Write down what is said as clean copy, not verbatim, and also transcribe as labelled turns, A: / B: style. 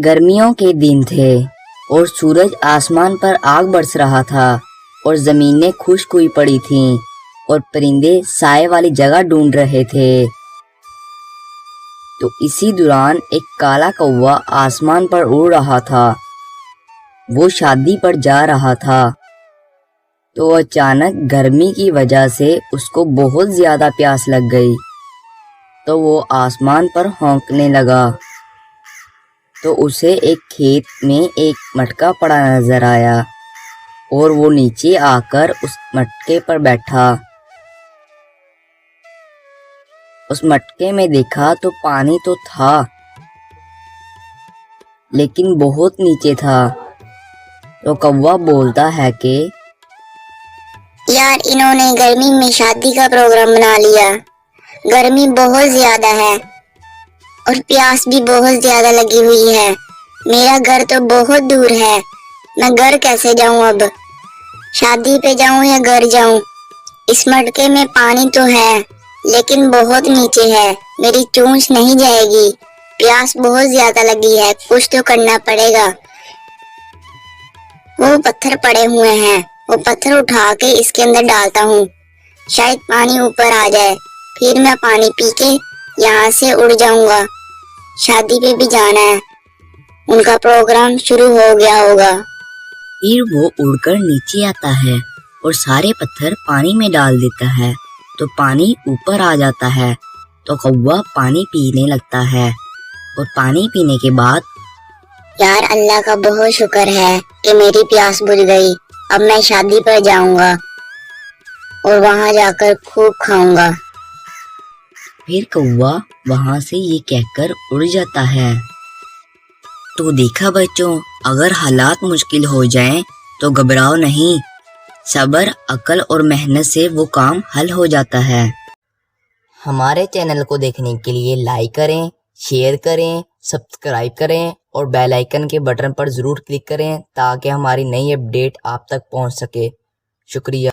A: گرمیوں کے دن تھے اور سورج آسمان پر آگ برس رہا تھا اور زمینیں خشک ہوئی پڑی تھیں اور پرندے سائے والی جگہ ڈھونڈ رہے تھے۔ تو اسی دوران ایک کالا کوا آسمان پر اڑ رہا تھا۔ وہ شادی پر جا رہا تھا تو اچانک گرمی کی وجہ سے اس کو بہت زیادہ پیاس لگ گئی، تو وہ آسمان پر ہونکنے لگا۔ تو اسے ایک کھیت میں ایک مٹکا پڑا نظر آیا اور وہ نیچے آ کر اس مٹکے پر بیٹھا۔ اس مٹکے میں دیکھا تو پانی تو تھا لیکن بہت نیچے تھا۔ تو کوا بولتا ہے کہ
B: یار انہوں نے گرمی میں شادی کا پروگرام بنا لیا، گرمی بہت زیادہ ہے اور پیاس بھی بہت زیادہ لگی ہوئی ہے، میرا گھر تو بہت دور ہے، میں گھر کیسے جاؤں؟ اب شادی پہ جاؤں یا گھر جاؤں؟ اس مٹکے میں پانی تو ہے لیکن بہت نیچے ہے، میری چونچ نہیں جائے گی، پیاس بہت زیادہ لگی ہے، کچھ تو کرنا پڑے گا۔ وہ پتھر پڑے ہوئے ہیں، وہ پتھر اٹھا کے اس کے اندر ڈالتا ہوں، شاید پانی اوپر آ جائے، پھر میں پانی پی کے یہاں سے اڑ جاؤں گا، شادی پہ بھی جانا ہے، ان کا پروگرام شروع ہو گیا ہوگا۔
A: پھر وہ اڑ کر نیچے آتا ہے اور سارے پتھر پانی میں ڈال دیتا ہے تو پانی اوپر آ جاتا ہے۔ تو کوا پانی پینے لگتا ہے اور پانی پینے کے بعد
B: یار اللہ کا بہت شکر ہے کہ میری پیاس بجھ گئی، اب میں شادی پر جاؤں گا اور وہاں جا کر خوب کھاؤں گا۔
A: پھر کوا وہاں سے یہ کہہ کر اڑ جاتا ہے۔ تو دیکھا بچوں، اگر حالات مشکل ہو جائیں تو گھبراؤ نہیں، صبر، عقل اور محنت سے وہ کام حل ہو جاتا ہے۔ ہمارے چینل کو دیکھنے کے لیے لائک کریں، شیئر کریں، سبسکرائب کریں اور بیل آئیکن کے بٹن پر ضرور کلک کریں تاکہ ہماری نئی اپڈیٹ آپ تک پہنچ سکے۔ شکریہ۔